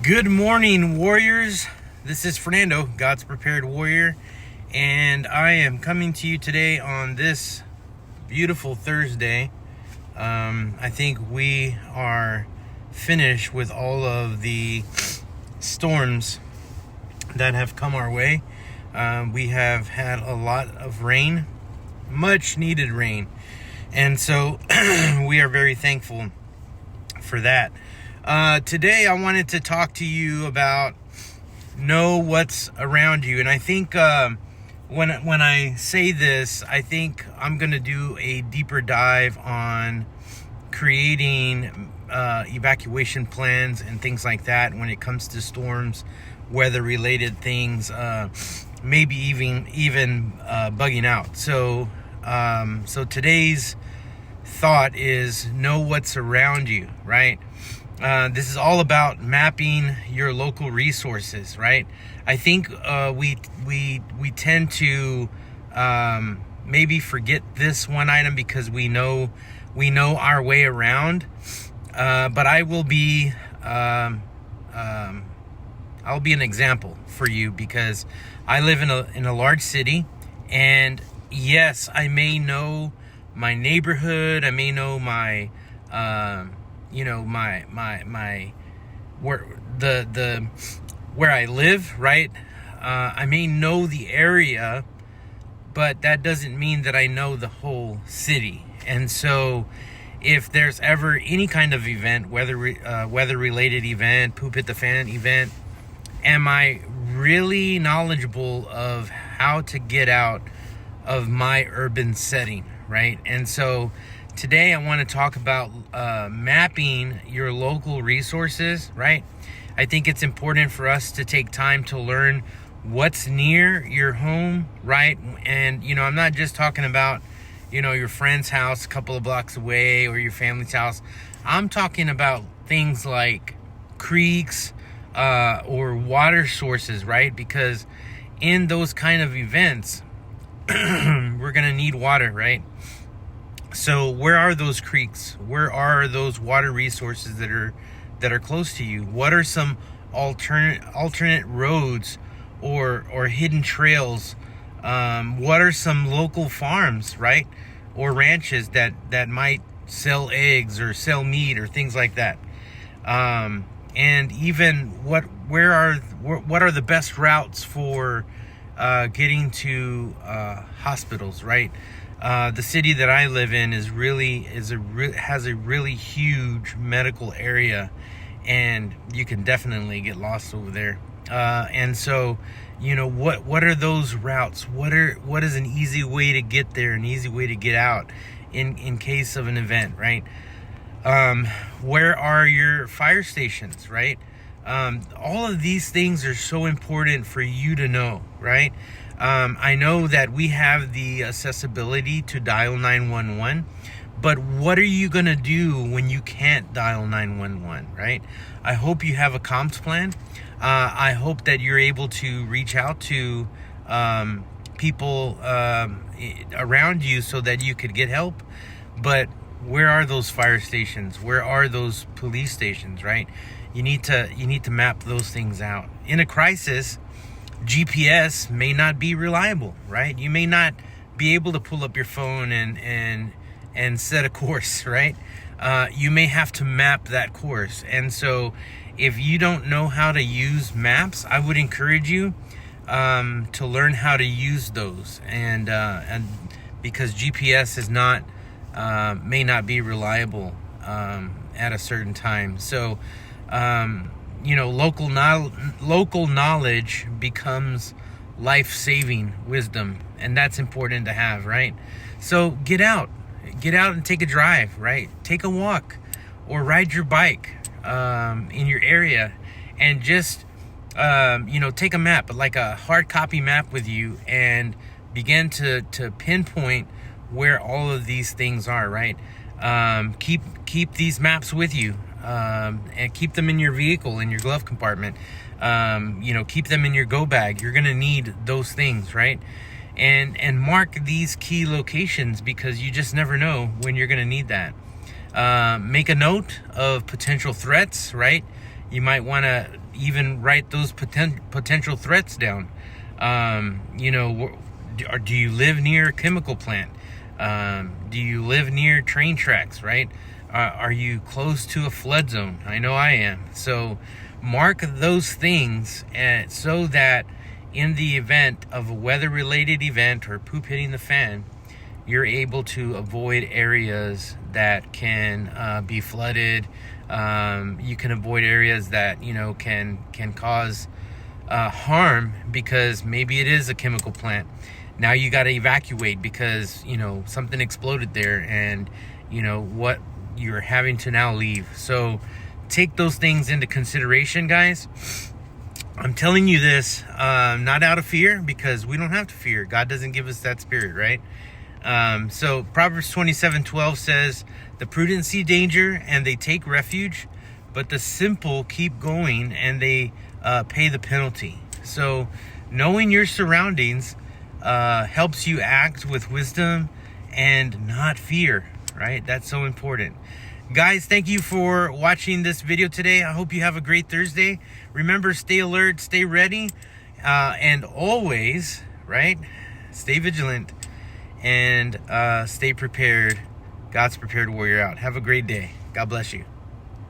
Good morning, warriors. This is Fernando, God's Prepared Warrior, and I am coming to you today on this beautiful Thursday. I think we are finished with all of the storms that have come our way. We have had a lot of rain, much needed rain, and so we are very thankful for that. Today I wanted to talk to you about know what's around you. And I think when I say this, I think I'm going to do a deeper dive on creating evacuation plans and things like that when it comes to storms, weather-related things, maybe even bugging out. So today's thought is know what's around you, right? This is all about mapping your local resources, right? I think we tend to maybe forget this one item because we know our way around. But I will be I'll be an example for you because I live in a large city, and yes, I may know my neighborhood. I may know my my where I live, right? I may know the area, but that doesn't mean that I know the whole city. And so if there's ever any kind of event, weather related event, poop hit the fan event, am I really knowledgeable of how to get out of my urban setting, right? And so today I want to talk about mapping your local resources, right? I think it's important for us to take time to learn what's near your home, right? And, I'm not just talking about, your friend's house a couple of blocks away or your family's house. I'm talking about things like creeks or water sources, right? Because in those kind of events, we're going to need water, right? So where are those creeks? Where are those water resources that are close to you? What are some alternate roads or hidden trails? What are some local farms, right? Or ranches that might sell eggs or sell meat or things like that? And even what are the best routes for getting to hospitals, right? The city that I live in has a really huge medical area, and you can definitely get lost over there. And so, what are those routes? What is an easy way to get there, an easy way to get out in case of an event, right? Where are your fire stations, right? All of these things are so important for you to know, right? I know that we have the accessibility to dial 911, but what are you going to do when you can't dial 911, right? I hope you have a comms plan. I hope that you're able to reach out to people around you so that you could get help. But where are those fire stations? Where are those police stations, right? You need to map those things out. In a crisis, GPS may not be reliable, right? You may not be able to pull up your phone and set a course, right? You may have to map that course. And so if you don't know how to use maps, I would encourage you to learn how to use those. And because GPS is may not be reliable at a certain time. So local knowledge becomes life-saving wisdom, and that's important to have, right? So get out and take a drive, right? Take a walk or ride your bike in your area, and just take a map, like a hard copy map with you, and begin to pinpoint where all of these things are, right? Keep these maps with you. And keep them in your vehicle, in your glove compartment. Keep them in your go bag. You're going to need those things, right? And mark these key locations because you just never know when you're going to need that. Make a note of potential threats, right? You might want to even write those potential threats down. Do you live near a chemical plant? Do you live near train tracks, right? Are you close to a flood zone? I know I am. So mark those things so that in the event of a weather-related event or poop hitting the fan, you're able to avoid areas that can be flooded. You can avoid areas that can cause harm because maybe it is a chemical plant. Now you got to evacuate because something exploded there, and what you're having to now leave. So take those things into consideration, guys. I'm telling you this not out of fear, because we don't have to fear. God doesn't give us that spirit, right? So Proverbs 27:12 says, "The prudent see danger and they take refuge, but the simple keep going and they pay the penalty." So knowing your surroundings helps you act with wisdom and not fear, right? That's so important. Guys, thank you for watching this video today. I hope you have a great Thursday. Remember, stay alert, stay ready, and always, right, stay vigilant and stay prepared. God's prepared warrior out. Have a great day. God bless you.